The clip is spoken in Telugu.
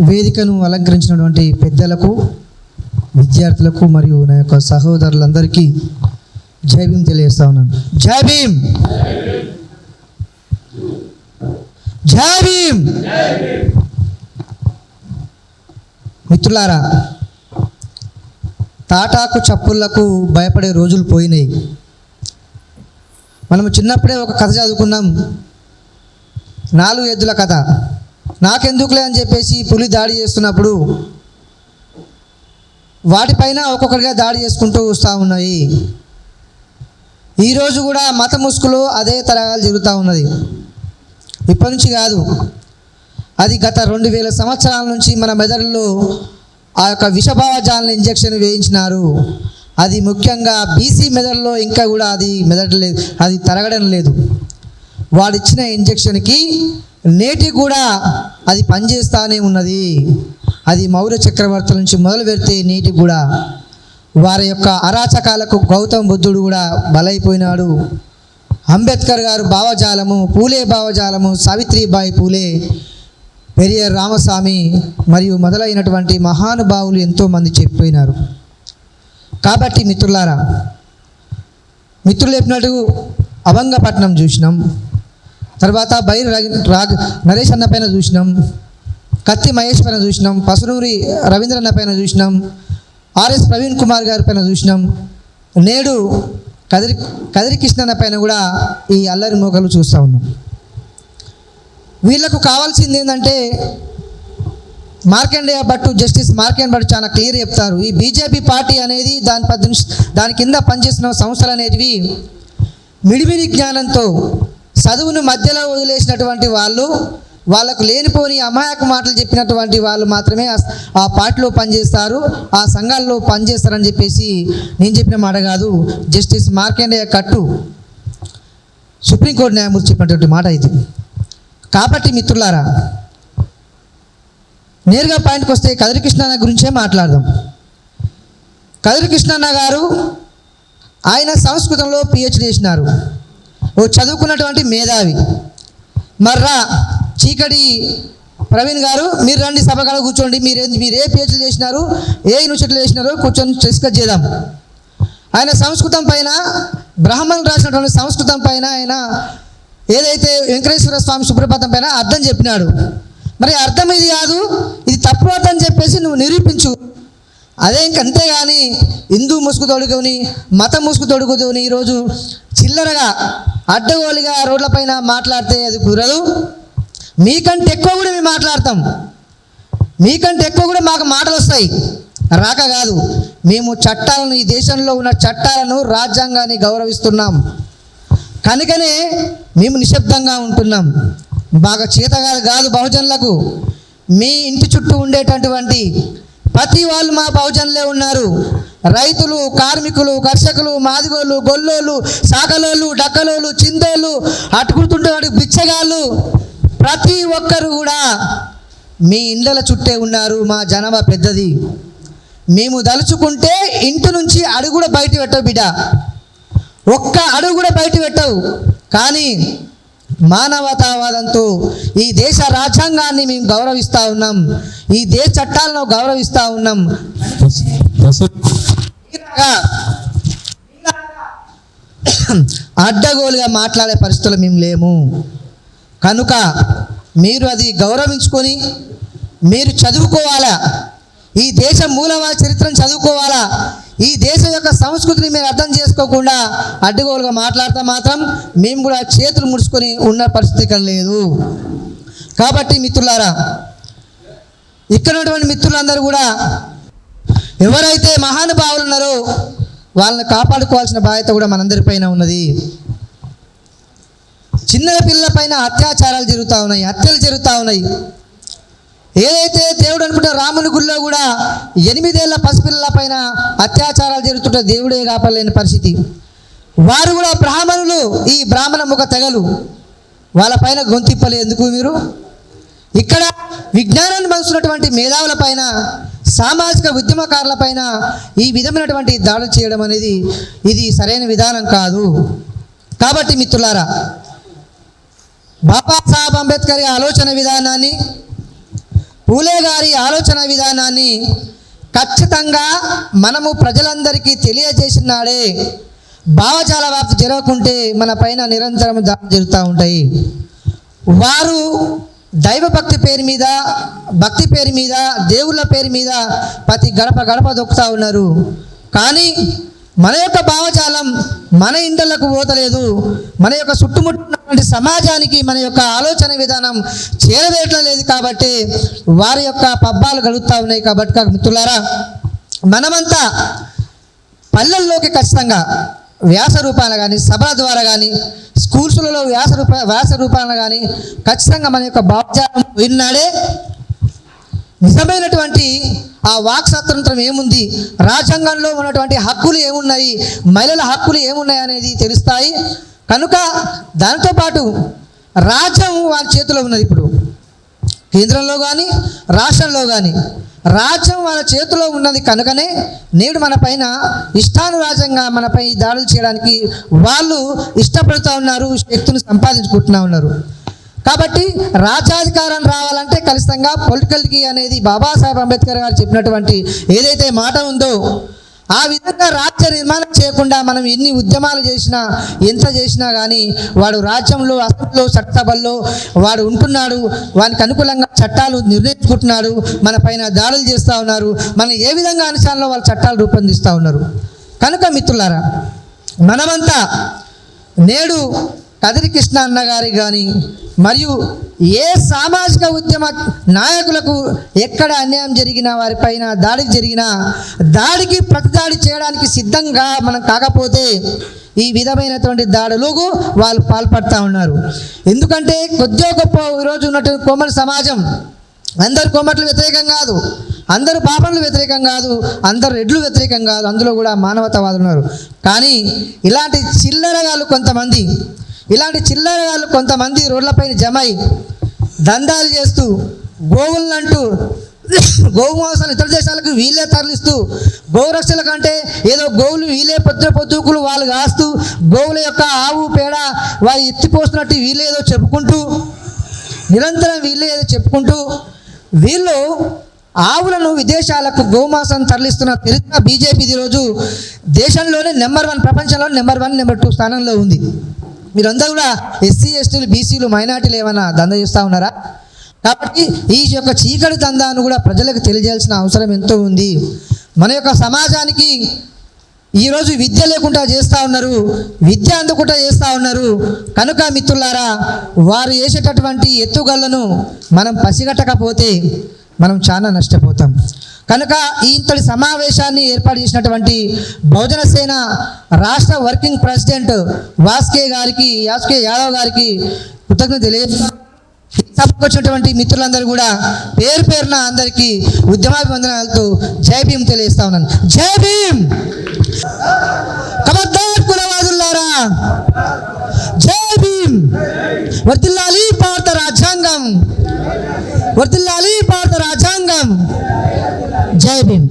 వేదికను అలంకరించినటువంటి పెద్దలకు, విద్యార్థులకు మరియు నా యొక్క సహోదరులందరికీ జై భీమ్ తెలియజేస్తా ఉన్నాను. జై భీమ్, జై భీమ్. మిత్రులారా, తాటాకు చప్పుళ్లకు భయపడే రోజులు పోయినాయి. మనము చిన్నప్పుడే ఒక కథ చదువుకున్నాం, 4 ఎద్దుల కథ. నాకెందుకులే అని చెప్పేసి పులి దాడి చేస్తున్నప్పుడు వాటిపైన ఒక్కొక్కరిగా దాడి చేసుకుంటూ వస్తూ ఉన్నాయి. ఈరోజు కూడా మత ముసుగులో అదే తరహాలు జరుగుతూ ఉన్నది. ఇప్పటి నుంచి కాదు, అది గత 2000 సంవత్సరాల నుంచి మన మెదడులో ఆ యొక్క విషభావజాలను ఇంజెక్షన్ వేయించినారు. అది ముఖ్యంగా బీసీ మెదడులో ఇంకా కూడా అది మెదడలేదు, అది తరగడం లేదు. వాడిచ్చిన ఇంజెక్షన్కి నేటికి కూడా అది పనిచేస్తూనే ఉన్నది. అది మౌర్య చక్రవర్తుల నుంచి మొదలు పెడితే నేటికి కూడా వారి యొక్క అరాచకాలకు గౌతమ్ బుద్ధుడు కూడా బలైపోయినాడు. అంబేద్కర్ గారు భావజాలము, పూలే భావజాలము, సావిత్రిబాయి పూలే, పెరియర్ రామస్వామి మరియు మొదలైనటువంటి మహానుభావులు ఎంతోమంది చెప్పిపోయినారు. కాబట్టి మిత్రులారా, మిత్రులు చెప్పినట్టు అభంగపట్నం చూసినాం, తర్వాత బైర్ నరేష్ అన్న పైన చూసినాం, కత్తి మహేష్ పైన చూసినాం, పసునూరి రవీంద్రన్న పైన చూసినాం, ఆర్ఎస్ ప్రవీణ్ కుమార్ గారి పైన చూసినాం. నేడు కదిరి కృష్ణన్న పైన కూడా ఈ అల్లరి మోకలు చూస్తూ ఉన్నాం. వీళ్లకు కావాల్సింది ఏంటంటే, మార్కండేయ భట్టు, జస్టిస్ మార్కండేయ భట్టు చాలా క్లియర్ చెప్తారు. ఈ బీజేపీ పార్టీ అనేది దాని కింద పనిచేస్తున్న సంస్థలు అనేటివి మిడిమిడి జ్ఞానంతో చదువును మధ్యలో వదిలేసినటువంటి వాళ్ళకు లేనిపోని అమాయక మాటలు చెప్పినటువంటి వాళ్ళు మాత్రమే ఆ పార్టీలో పనిచేస్తారు, ఆ సంఘాల్లో పనిచేస్తారని చెప్పేసి నేను చెప్పిన మాట కాదు, జస్టిస్ మార్కండేయ కట్టు సుప్రీంకోర్టు న్యాయమూర్తి చెప్పినటువంటి మాట ఇది. కాబట్టి మిత్రులారా, నేరుగా పాయింట్కి వస్తే కదిరి కృష్ణన్న గురించే మాట్లాడదాం. కదిరి కృష్ణన్న గారు ఆయన సంస్కృతంలో PhD చేసినారు. ఓ చదువుకున్నటువంటి మేధావి. మర్రా చీకటి ప్రవీణ్ గారు, మీరు రండి సభకాడ కూర్చోండి, మీరు ఏ PhD చేసినారు, ఏ యూనివర్సిటీలో చేసినారో కూర్చొని డిస్కస్ చేద్దాం. ఆయన సంస్కృతం పైన, బ్రాహ్మణులు రాసినటువంటి సంస్కృతం పైన ఆయన ఏదైతే వెంకటేశ్వర స్వామి సుప్రభాతం పైన అర్థం చెప్పినాడు. మరి అర్థం ఇది కాదు, ఇది తప్పు అర్థం చెప్పేసి నువ్వు నిరూపించు. అదే అంతేగాని హిందూ ముసుగు తొడుగుని, మత ముసుగు తొడుగుని ఈరోజు చిల్లరగా అడ్డగోలుగా రోడ్లపైన మాట్లాడితే అది కుదరదు. మీకంటే ఎక్కువ కూడా మేము మాట్లాడతాం, మీకంటే ఎక్కువ కూడా మాకు మాటలు వస్తాయి, రాక కాదు. మేము చట్టాలను, ఈ దేశంలో ఉన్న చట్టాలను, రాజ్యాంగాన్ని గౌరవిస్తున్నాం. కనుకనే మేము నిశ్శబ్దంగా ఉంటున్నాం. బాగా చేతగాదు కాదు బహుజనులకు. మీ ఇంటి చుట్టూ ఉండేటటువంటి ప్రతి వాళ్ళు మా బహుజనులే ఉన్నారు. రైతులు, కార్మికులు, కర్షకులు, మాదిగోళ్ళు, గొల్లోళ్ళు, సాకలోళ్ళు, డక్కలోళ్ళు, చిందోళ్ళు, అటుకుతుంటే బిచ్చగాళ్ళు, ప్రతి ఒక్కరు కూడా మీ ఇండ్ల చుట్టే ఉన్నారు. మా జనాభా పెద్దది. మేము దలుచుకుంటే ఇంటి నుంచి అడుగు కూడా బయట పెట్టవు బిడ్డ, ఒక్క అడుగు కూడా బయట పెట్టవు. కానీ మానవతావాదంతో ఈ దేశ రాజ్యాంగాన్ని మేము గౌరవిస్తూ ఉన్నాం, ఈ దేశ చట్టాలను గౌరవిస్తూ ఉన్నాం. అడ్డగోలుగా మాట్లాడే పరిస్థితులు మేము లేము. కనుక మీరు అది గౌరవించుకొని మీరు చదువుకోవాలా, ఈ దేశ మూలవాద చరిత్రను చదువుకోవాలా. ఈ దేశం యొక్క సంస్కృతిని మీరు అర్థం చేసుకోకుండా అడ్డగోలుగా మాట్లాడితే మాత్రం మేము కూడా చేతులు ముడుచుకొని ఉన్న పరిస్థితి లేదు. కాబట్టి మిత్రులారా, ఇక్కడ ఉన్నటువంటి మిత్రులందరూ కూడా ఎవరైతే మహానుభావులు ఉన్నారో వాళ్ళని కాపాడుకోవాల్సిన బాధ్యత కూడా మనందరిపైన ఉన్నది. చిన్న పిల్లల పైన అత్యాచారాలు జరుగుతూ ఉన్నాయి, హత్యలు జరుగుతూ ఉన్నాయి. ఏదైతే దేవుడు అనుకుంటే రాముని గుడిలో కూడా 8 ఏళ్ల పసిపిల్లల పైన అత్యాచారాలు జరుగుతుంటే దేవుడే కాపాడలేని పరిస్థితి. వారు కూడా బ్రాహ్మణులు, ఈ బ్రాహ్మణ ముఖ తెగలు, వాళ్ళపైన గొంతిప్పలే ఎందుకు మీరు? ఇక్కడ విజ్ఞానాన్ని పంచుతున్నటువంటి మేధావుల పైన, సామాజిక ఉద్యమకారుల పైన ఈ విధమైనటువంటి దాడులు చేయడం అనేది ఇది సరైన విధానం కాదు. కాబట్టి మిత్రులారా, బాబాసాహెబ్ అంబేద్కర్ ఆలోచన విధానాన్ని పూలే గారి ఆలోచన విధానాన్ని ఖచ్చితంగా మనము ప్రజలందరికీ తెలియజేసిన నాడే భావజాల వ్యాప్తి జరగకుంటే మన పైన నిరంతరం దాడులు జరుగుతూ ఉంటాయి. వారు దైవభక్తి పేరు మీద, భక్తి పేరు మీద, దేవుళ్ళ పేరు మీద ప్రతి గడప గడప దొక్కుతూ ఉన్నారు. కానీ మన యొక్క భావజాలం మన ఇండ్లకు పోతలేదు. మన యొక్క చుట్టుముట్టున్నటువంటి సమాజానికి మన యొక్క ఆలోచన విధానం చేరవేయటం లేదు. కాబట్టి వారి యొక్క పబ్బాలు గడుగుతూ ఉన్నాయి. కాబట్టి మిత్రులారా, మనమంతా పల్లెల్లోకి ఖచ్చితంగా వ్యాస రూపాన కానీ, సభల ద్వారా కానీ, స్కూల్స్లలో వ్యాస రూపాన కానీ ఖచ్చితంగా మన యొక్క భావజాలం విన్నాడే నిజమైనటువంటి ఆ వాక్ స్వాతంత్రం ఏముంది, రాజ్యాంగంలో ఉన్నటువంటి హక్కులు ఏమున్నాయి, మహిళల హక్కులు ఏమున్నాయి అనేది తెలుస్తాయి. కనుక దాంతోపాటు రాజ్యం వారి చేతిలో ఉన్నది. ఇప్పుడు కేంద్రంలో కానీ రాష్ట్రంలో కానీ రాజ్యం వాళ్ళ చేతిలో ఉన్నది. కనుకనే నేడు మన పైన ఇష్టానురాజ్యంగా మనపై దాడులు చేయడానికి వాళ్ళు ఇష్టపడుతూ ఉన్నారు, శక్తిని సంపాదించుకుంటున్నా ఉన్నారు. కాబట్టి రాజ్యాధికారం రావాలంటే ఖచ్చితంగా పొలిటికల్కి అనేది బాబాసాహెబ్ అంబేద్కర్ గారు చెప్పినటువంటి ఏదైతే మాట ఉందో ఆ విధంగా రాజ్య నిర్మాణం చేయకుండా మనం ఎన్ని ఉద్యమాలు చేసినా, ఎంత చేసినా కానీ వాడు రాజ్యంలో, అసెంబ్లీలో, చట్టసభల్లో వాడు ఉంటున్నాడు. వానికి అనుకూలంగా చట్టాలు నిర్ణయించుకుంటున్నాడు. మన పైన దాడులు చేస్తూ ఉన్నారు. మనం ఏ విధంగా అనుసారంలో వాళ్ళ చట్టాలు రూపొందిస్తూ ఉన్నారు. కనుక మిత్రులారా, మనమంతా నేడు కదిరి కృష్ణ అన్న గారికి కానీ మరియు ఏ సామాజిక ఉద్యమ నాయకులకు ఎక్కడ అన్యాయం జరిగినా, వారిపైన దాడికి జరిగినా దాడికి ప్రతిదాడి చేయడానికి సిద్ధంగా మనం కాకపోతే ఈ విధమైనటువంటి దాడులకు వాళ్ళు పాల్పడుతూ ఉన్నారు. ఎందుకంటే కొద్దిగా గొప్ప ఈరోజు ఉన్నటువంటి కోమటి సమాజం, అందరు కోమట్లు వ్యతిరేకం కాదు, అందరు పాపన్లు వ్యతిరేకం కాదు, అందరు రెడ్లు వ్యతిరేకం కాదు, అందులో కూడా మానవతావాదులు ఉన్నారు. కానీ ఇలాంటి చిల్లరగాళ్ళు కొంతమంది రోడ్లపైన జమై దందాలు చేస్తూ, గోవులంటూ గోవు మాంసాలు ఇతర దేశాలకు వీళ్ళే తరలిస్తూ, గోరక్షల కంటే ఏదో గోవులు వీళ్ళే పొద్దుకులు వాళ్ళు కాస్తూ, గోవుల యొక్క ఆవు పేడ వారు ఎత్తిపోస్తున్నట్టు వీళ్ళేదో చెప్పుకుంటూ, నిరంతరం వీళ్ళు ఆవులను విదేశాలకు గోమాంసం తరలిస్తున్న చరిత్ర బీజేపీది ఈరోజు దేశంలోనే నెంబర్ 1, ప్రపంచంలో నెంబర్ 1, నెంబర్ 2 స్థానంలో ఉంది. మీరందరూ కూడా ఎస్సీ, ఎస్టీలు, బీసీలు, మైనార్టీలు ఏమైనా దందా చేస్తూ ఉన్నారా? కాబట్టి ఈ యొక్క చీకటి దందాను కూడా ప్రజలకు తెలియజేయాల్సిన అవసరం ఎంతో ఉంది. మన యొక్క సమాజానికి ఈరోజు విద్య లేకుండా చేస్తూ ఉన్నారు, విద్య అందకుండా చేస్తూ ఉన్నారు. కనుక మిత్రులారా, వారు చేసేటటువంటి ఎత్తుగళ్లను మనం పసిగట్టకపోతే మనం చాలా నష్టపోతాం. కనుక ఇంతటి సమావేశాన్ని ఏర్పాటు చేసినటువంటి బహుజన సేన రాష్ట్ర వర్కింగ్ ప్రెసిడెంట్ యాస్కే యాదవ్ గారికి కృతజ్ఞత తెలియజేస్తున్నాను. సభకు వచ్చినటువంటి మిత్రులందరూ కూడా పేరు పేరున అందరికీ ఉద్యమాభివందనాలతో జై భీమ్ తెలియజేస్తా ఉన్నాను. జై భీమ్. ఖబర్దార్ కులవాదులారా, జై భీమ్. వర్ధిల్లాలి భారత రాజ్యాంగం, వర్ధిల్లాలి భారత రాజ్యాంగం. జై భీమ్.